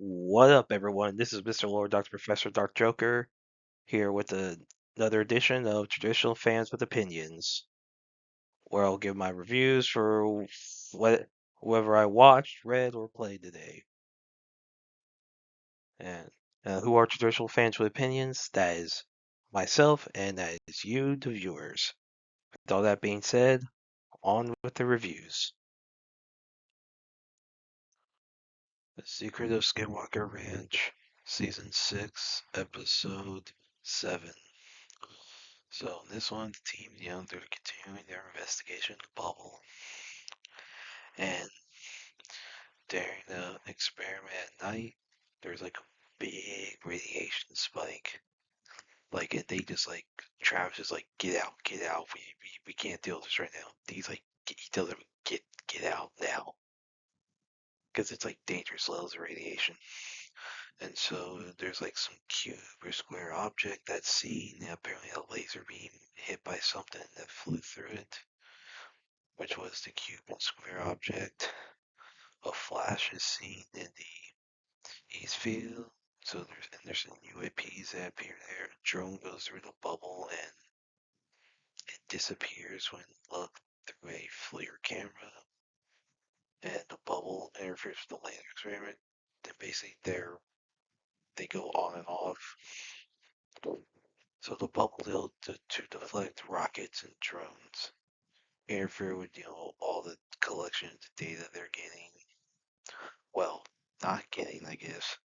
What up, everyone? This is Mr. Lord, Dr. Professor, Dark Joker, here with another edition of Traditional Fans with Opinions, where I'll give my reviews for whoever I watched, read, or played today. And who are Traditional Fans with Opinions? That is myself, and that is you, the viewers. With all that being said, on with the reviews. The Secret of Skinwalker Ranch, Season 6, Episode 7. So in this one, the team, they're continuing their investigation of the bubble. And during the experiment at night, there's like a big radiation spike. Like, and they just like, Travis is like, get out. We can't deal with this right now. He's like, he tells them, get out now. Because it's like dangerous levels of radiation. And so there's like some cube or square object that's seen. Apparently a laser beam hit by something that flew through it, which was the cube and square object. A flash is seen in the east field. So there's some UAPs that appear there. A drone goes through the bubble and it disappears when looked through a FLIR camera. And the bubble interferes with the laser experiment. And basically they go on and off. So the bubble able to deflect rockets and drones, interfere with all the collection of data they're getting. Well, not getting, I guess,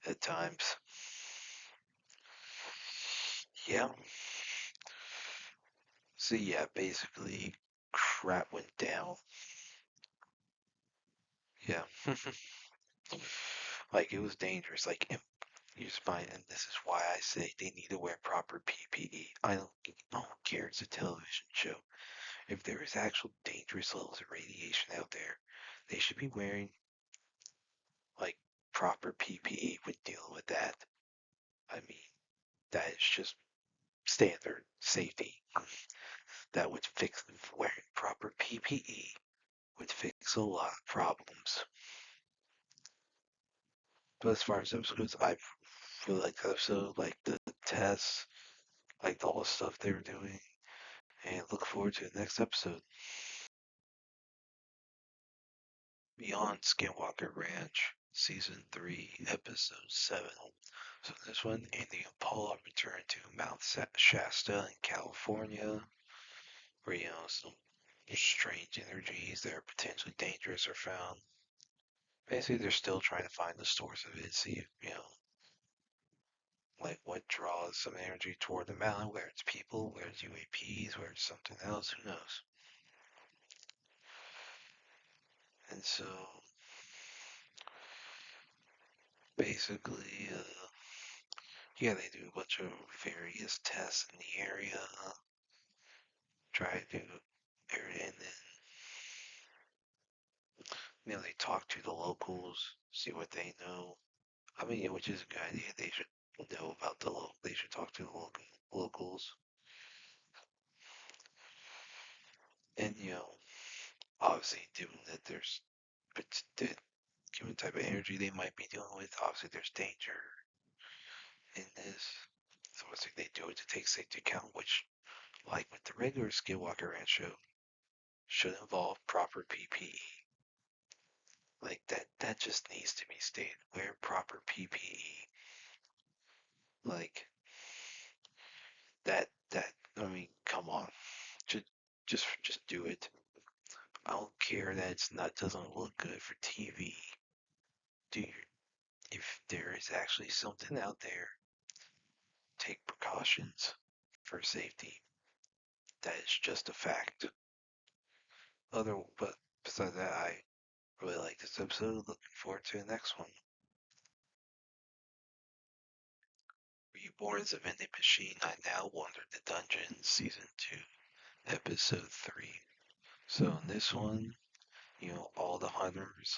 at times. Yeah. So yeah, basically, crap went down. Yeah. Like it was dangerous. Like you find, and this is why I say they need to wear proper PPE. I don't care. It's a television show. If there is actual dangerous levels of radiation out there, they should be wearing like proper PPE when dealing with that. I mean, that is just standard safety. That would fix wearing proper PPE would fix a lot of problems. But as far as episodes, I really like the episode, like the tests, like all the stuff they were doing, and look forward to the next episode. Beyond Skinwalker Ranch, Season 3, Episode 7. So this one, Andy and Paula return to Mount Shasta in California, where, some strange energies that are potentially dangerous are found. Basically, they're still trying to find the source of it, see if, like what draws some energy toward the mountain, where it's people, where it's UAPs, where it's something else, who knows. And so, basically, yeah, they do a bunch of various tests in the area, try to, and then, they talk to the locals, see what they know. I mean, yeah, which is a good idea. They should know about they should talk to the locals. And, obviously, given that there's, the given type of energy they might be dealing with, obviously there's danger in this. So obviously they do it to take safety account, which, like with the regular Skinwalker Ranch show, should involve proper PPE. Like that just needs to be stated. Wear proper PPE. Like I mean, come on. Just just do it. I don't care that it's not doesn't look good for TV. Do your, if there is actually something out there, take precautions for safety. That is just a fact. But besides that, I really like this episode. Looking forward to the next one. Reborn is a vending machine. I now wander the dungeon. Season 2, Episode 3. So in this one, all the hunters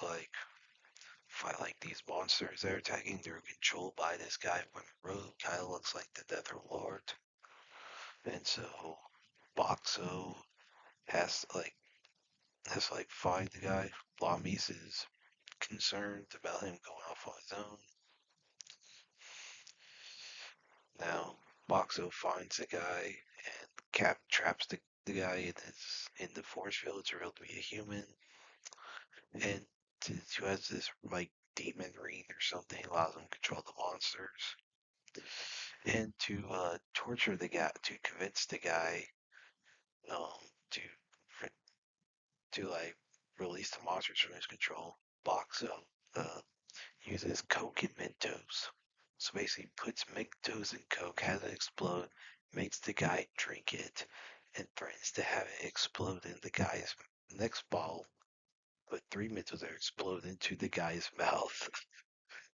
fight like these monsters that are attacking. They're controlled by this guy from the road. Kind of looks like the Nether Lord. And so Boxo has to find the guy. Lamis is concerned about him going off on his own. Now, Boxo finds the guy and Cap traps the guy in the force field. It's revealed to be a human, and who has this like demon ring or something allows him to control the monsters. And to torture the guy, to convince the guy um, to like release the monsters from his control, Boxo uh, uses Coke and Mentos. So basically, puts Mentos in Coke, has it explode, makes the guy drink it, and threatens to have it explode in the guy's next bottle. But 3 Mentos are explode into the guy's mouth.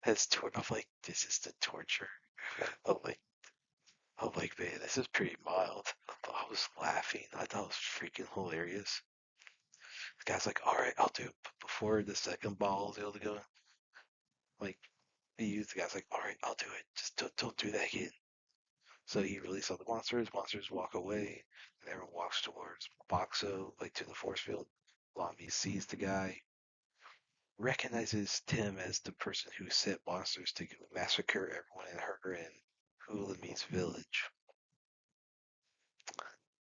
That's I'm like, this is the torture. I'm like, man, this is pretty mild. I was laughing. I thought it was freaking hilarious. The guy's like, all right, I'll do it. But before the second ball is able to go, like, the guy's like, all right, I'll do it. Just don't do that again. So he releases all the monsters. Monsters walk away, and everyone walks towards Boxo, like to the force field. Lami sees the guy, recognizes Tim as the person who sent monsters to massacre everyone in her and Hulami's village.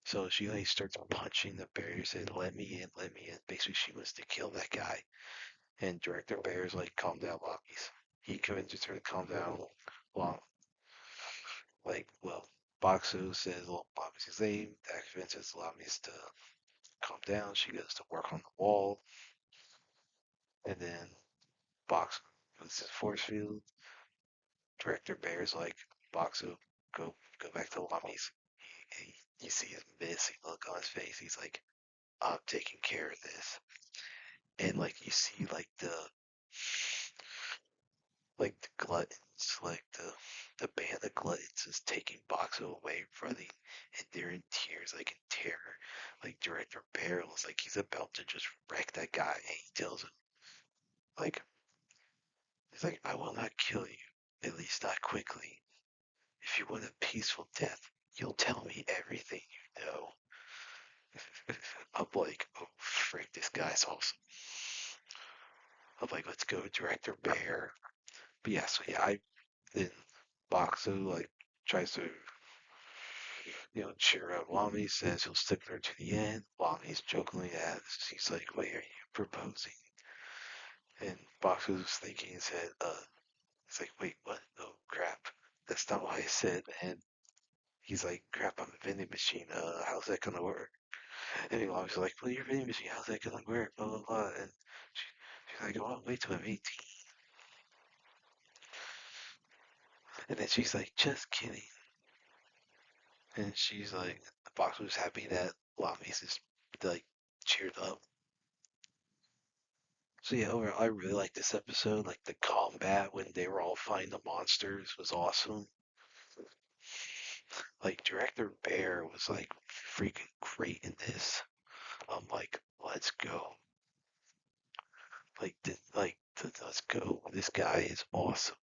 So she like starts punching the barrier, saying, let me in, let me in. Basically, she wants to kill that guy. And Director Bear's like, calm down, Lockies. He convinces her to calm down. Long, well, Boxo says, well, Lami's his name. That convinces Lami's to calm down. She goes to work on the wall. And then Boxo goes to the force field. Director Bear's like, Boxo, go back to Lami's. You see his missing look on his face. He's like, I'm taking care of this. And like you see like the gluttons, like the band of gluttons is taking Boxo away, running, and they're in tears, like in terror. Like Director Barrel is like he's about to just wreck that guy, and he tells him, like, he's like, I will not kill you, at least not quickly. If you want a peaceful death, you'll tell me everything you know. I'm like, oh frick, this guy's awesome. I'm like, let's go, Director Bear. But yeah, so yeah, I then Boxo like tries to cheer up Wami, says he'll stick with her to the end. Wami's jokingly asks, he's like, wait, are you proposing? And Boxo's thinking in his head, he's like, wait, what? Oh crap. That's not what I said, man. He's like, crap, I'm a vending machine, how's that gonna work? And Wami's like, well, you're a vending machine, how's that gonna work? Blah blah blah. And she's like, oh, wait till I'm 18. And then she's like, just kidding. And she's like, the box was happy that Lami's is like cheered up. So yeah, overall, I really like this episode. Like the combat when they were all fighting the monsters was awesome. Like Director Bear was like freaking great in this. I'm like, let's go. Let's go. This guy is awesome.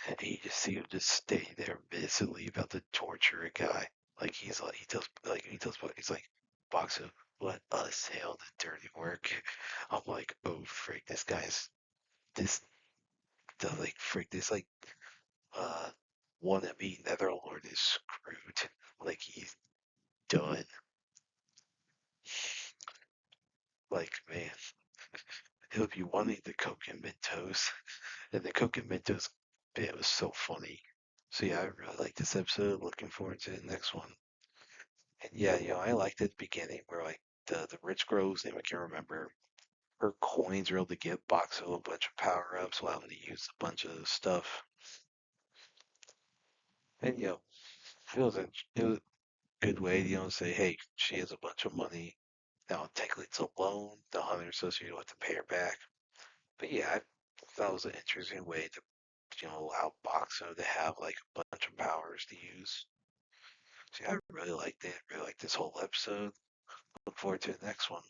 And you just see him just stay there mentally about to torture a guy. Like he's like, Boxer, let us handle the dirty work. I'm like, oh freak, this guy's this the like freak this like uh wannabe Netherlord is screwed. Like he's done. Like man, he'll be wanting the Coke and Mentos, and the Coke and Mentos bit was so funny. So yeah, I really like this episode. Looking forward to the next one. And yeah, I liked at the beginning where like the rich girl's name I can't remember. Her coins are able to give Boxo a bunch of power ups, allow him to use a bunch of stuff. And it was a good way to say, hey, she has a bunch of money. Now technically it's a loan. The hunter associated with to pay her back. But yeah, I thought it was an interesting way to allow Boxo to have like a bunch of powers to use. So yeah, I really liked it. Really liked this whole episode. Look forward to the next one.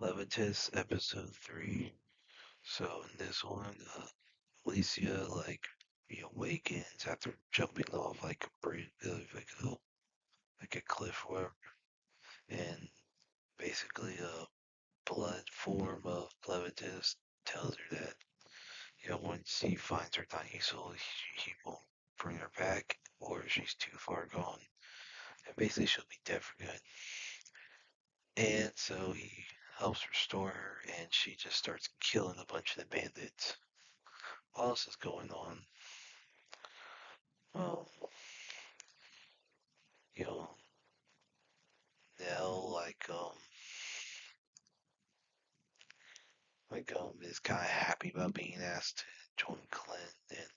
Levitus episode 3. So in this one, Alicia like awakens after jumping off like a bridge, like a cliff, or whatever, and basically blood form of Clevatess tells her that, once he finds her not useful, he won't bring her back, or she's too far gone. And basically, she'll be dead for good. And so he helps restore her, and she just starts killing a bunch of the bandits. What else is going on? Well, you know, Nell, is kind of happy about being asked to join Clint, and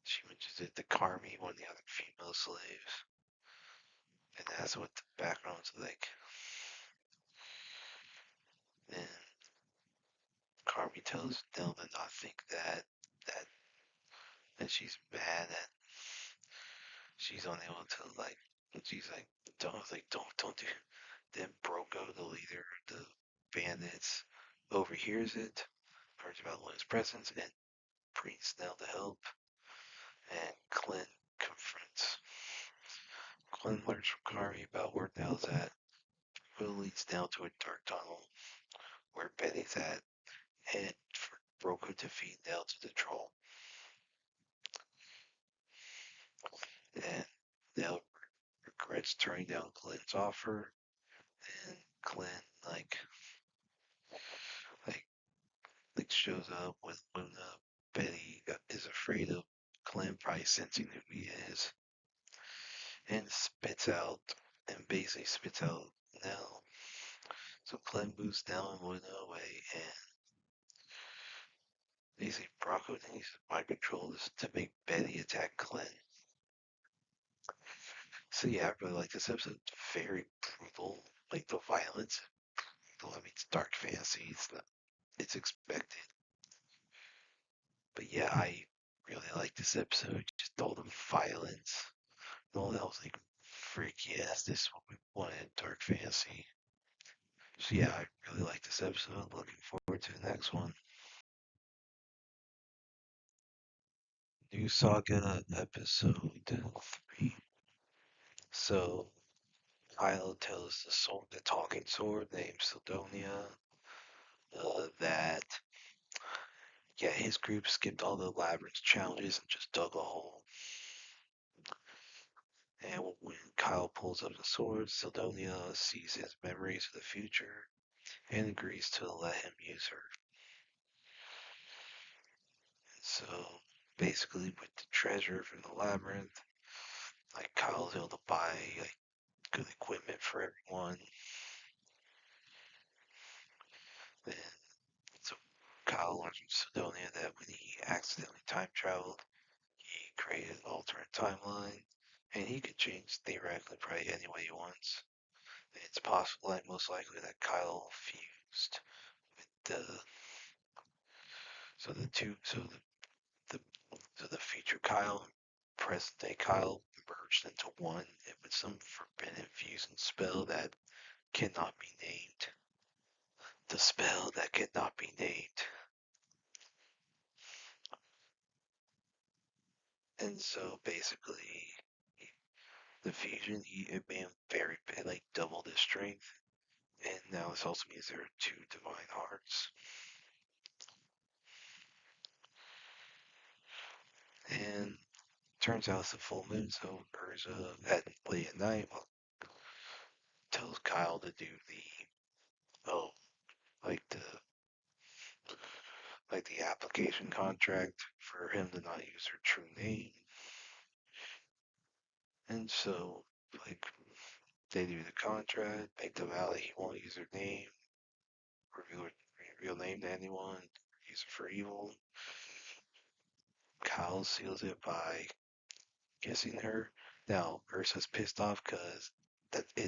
she mentions it to Carmi, one of the other female slaves, and that's what the background's like. And Carmi tells Nell to not think that and she's mad that she's unable to she's like don't do. Then Broco, the leader of the bandits, overhears it, learns about Lynn's presence, and brings Nell to help. And Clint confronts. Clint learns from Kari about where Nell's at, who leads Nell to a dark tunnel where Betty's at, and for Broco to feed Nell to the troll. And Nell regrets turning down Clint's offer, and Clint like shows up when Betty is afraid of Clint, probably sensing who he is, and basically spits out Nell. So Clint moves Nell and Luna away, and basically Brocco needs mind control to make Betty attack Clint. So yeah, I really like this episode. It's very brutal, like the violence. I mean, it's dark fantasy. It's expected. But yeah, I really like this episode. Just all the violence. All that was like, freak yes, this is what we wanted, dark fantasy. So yeah, I really like this episode. Looking forward to the next one. New Saga episode 3. So Kyle tells the talking sword named Sidonia, that yeah, his group skipped all the labyrinth challenges and just dug a hole. And when Kyle pulls up the sword, Sidonia sees his memories of the future and agrees to let him use her. So basically, with the treasure from the labyrinth, like Kyle's able to buy like good equipment for everyone. And so Kyle learns from Sidonia that when he accidentally time traveled, he created an alternate timeline, and he could change theoretically probably any way he wants. It's possible and most likely that Kyle fused with the so the future Kyle and present day Kyle merged into one, and with some forbidden fusing spell that cannot be named. The spell that cannot be named. And so basically, the fusion, it made him very bad, like doubled his strength. And now this also means there are two divine hearts. And turns out it's a full moon, so Urza at late at night tells Kyle to do like the application contract for him to not use her true name. And so like they do the contract, make the vow that he won't use her name, reveal her real name to anyone, use it for evil. Kyle seals it by kissing her. Now Ursa's pissed off because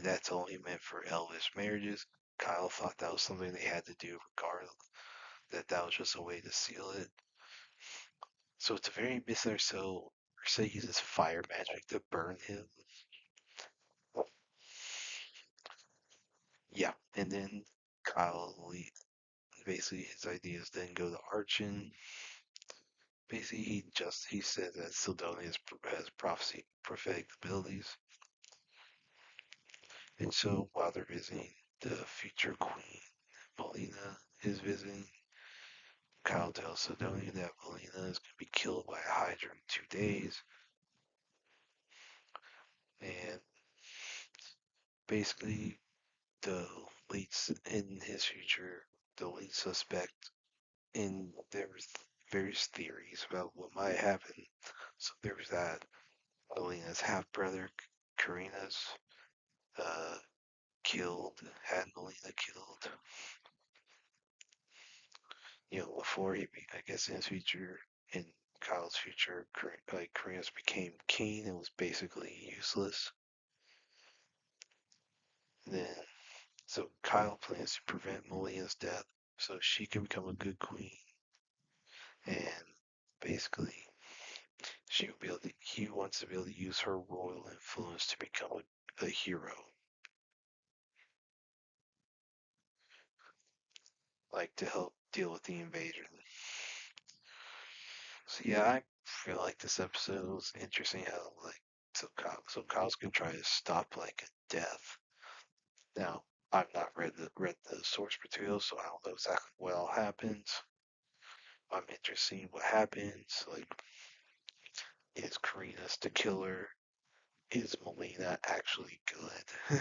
that's only meant for elvish marriages. Kyle thought that was something they had to do regardless. That was just a way to seal it. So it's a very misunderstood. So Ursa uses fire magic to burn him. Yeah, and then Kyle basically his ideas then go to Archon. Basically, he said that Sidonia has prophetic abilities, and so while they're visiting the future queen, Melina, is visiting. Kyle tells Sidonia that Melina is going to be killed by a Hydra in 2 days. And basically, the leads in his future, the lead suspect, and there's various theories about what might happen. So there's that Melina's half brother, Karina's, uh, killed, had Melina killed. Before I guess in his future, in Kyle's future, like Karina's became king and was basically useless. Then, so Kyle plans to prevent Melina's death so she can become a good queen, and basically he wants to be able to use her royal influence to become a hero, like to help deal with the invasion. So yeah, I feel like this episode was interesting. How like Kyle's gonna try to stop like a death. Now I've not read the source material, so I don't know exactly what all happens. I'm interested in what happens. Like, is Karina's the killer? Is Melina actually good?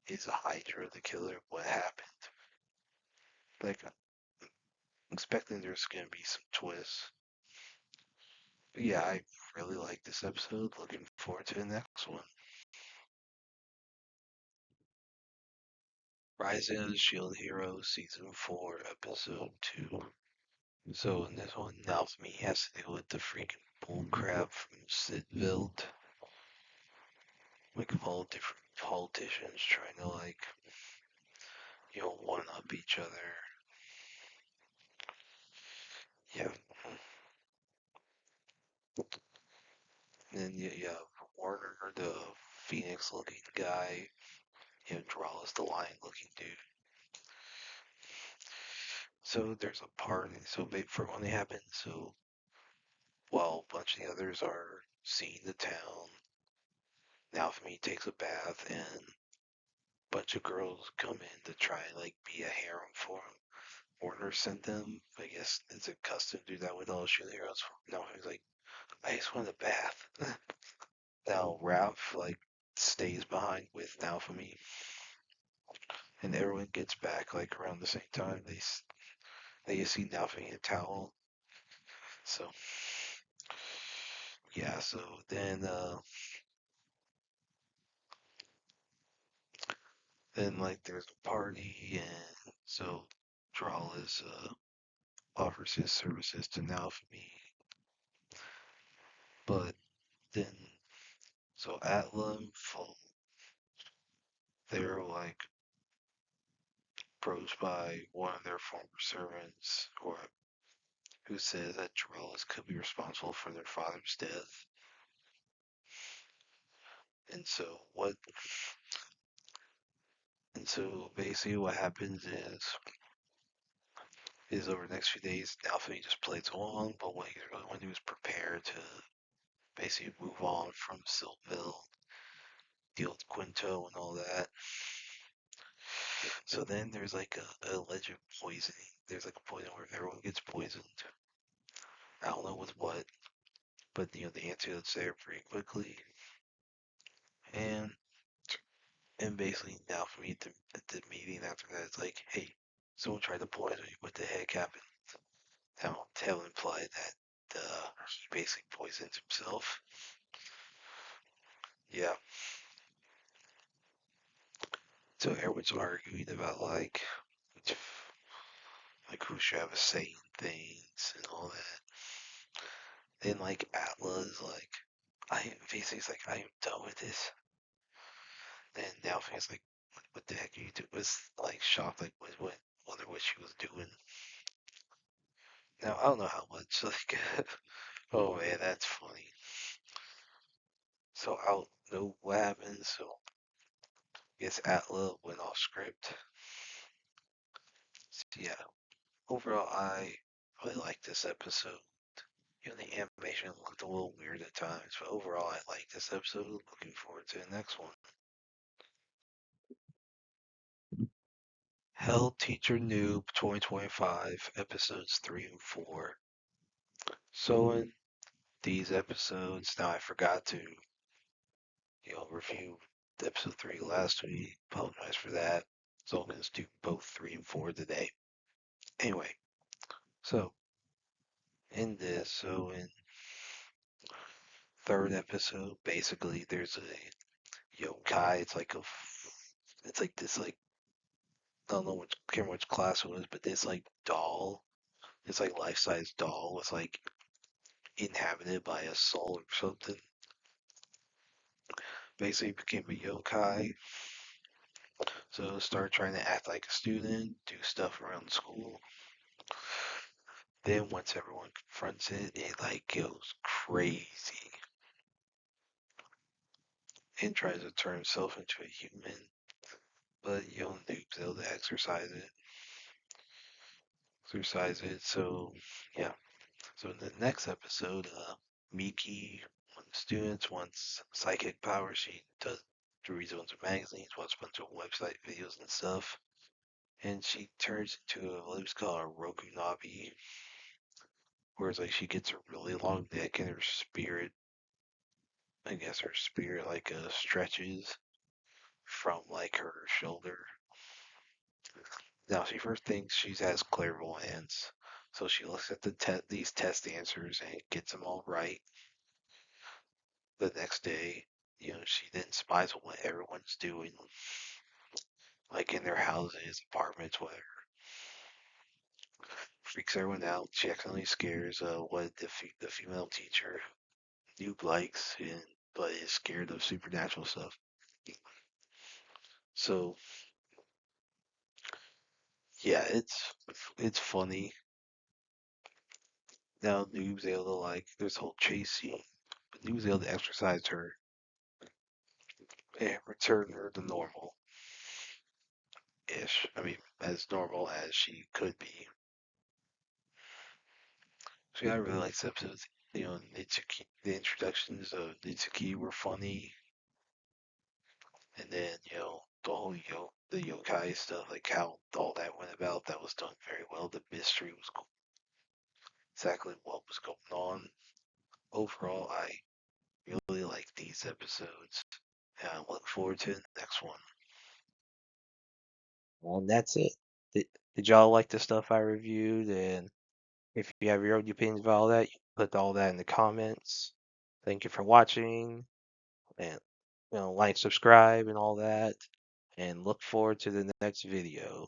Is Hydra the killer? What happened? Like, I'm expecting there's gonna be some twists. But yeah, I really like this episode. Looking forward to the next one. Rising of the Shield Hero, Season 4, Episode 2. So in this one, Naofumi has to deal with the freaking bullcrap from Sidville. Like all different politicians trying to one up each other. Yeah. And then you have Warner, the Phoenix looking guy. Draw is the lion looking dude. So there's a party. So for when they happen, so while a bunch of the others are seeing the town, Naofumi takes a bath and a bunch of girls come in to try and be a harem for him. Warner sent them. I guess it's a custom to do that with all the heroes. Naofumi's like, I just want a bath. Now Ralph stays behind with Naofumi, and everyone gets back around the same time. They see Naofumi in a towel. So yeah. So then there's a party, and so Drawless offers his services to Naofumi, but then so Atla and Full, they're approached by one of their former servants, or who says that Drawless could be responsible for their father's death. And so what? And so basically, what happens is over the next few days, Naofumi just plays along, but what he's really want to do is prepare to basically move on from Siltville, deal with Quinto and all that. So then there's a alleged poisoning. There's a point where everyone gets poisoned. I don't know with what, but the antidote's there pretty quickly. And basically now for me at the meeting after that, it's like, hey, someone tried to poison me. What the heck happened? Now Tail implied that he basically poisoned himself. Yeah. So everyone's arguing about who should have a say in things and all that. Then Atla is I am done with this. Then Delphine's like, what the heck are you doing? Was shocked, wonder what she was doing. Now I don't know how much oh man, that's funny. So I don't know what happened. So I guess Atla went off script. So yeah, overall I really like this episode. The animation looked a little weird at times, but overall I like this episode. Looking forward to the next one. Hell Teacher Nube 2025, episodes 3 and 4. So in these episodes, now I forgot to, review episode 3 last week. Apologize for that. So I'm going to do both 3 and 4 today. Anyway, so in third episode, basically there's a yokai. It's like this I don't know can't remember which class it was, but this like doll. It's like life-size doll was like inhabited by a soul or something. Basically became a yokai. So start trying to act like a student, do stuff around school. Then once everyone confronts it, it like goes crazy and tries to turn himself into a human. But Nube's able to exercise it. So yeah. So in the next episode, Miki, one of the students, wants psychic powers. She reads a bunch of magazines, watches a bunch of website videos and stuff. And she turns into what's called a Rokunabi, where it's like she gets a really long neck and her spirit, I guess her spirit like stretches from like her shoulder. Now she first thinks she has clairvoyance, so she looks at these test answers and gets them all right. The next day, she then spies on what everyone's doing, like in their houses, apartments, whatever. Freaks everyone out. She accidentally scares what the female teacher Nube likes, but is scared of supernatural stuff. So yeah, it's funny. Now Nube's able to there's a whole chase scene, but Nube's able to exercise her and return her to normal ish. I mean, as normal as she could be. So yeah, I really like this episode. Nitsuki, the introductions of Nitsuki were funny, and then the whole the yokai stuff, like how all that went about, that was done very well. The mystery was cool. Exactly what was going on. Overall, I really like these episodes. And I look forward to the next one. And that's it. Did y'all like the stuff I reviewed? And if you have your own opinions about all that, you can put all that in the comments. Thank you for watching, and like, subscribe, and all that. And look forward to the next video.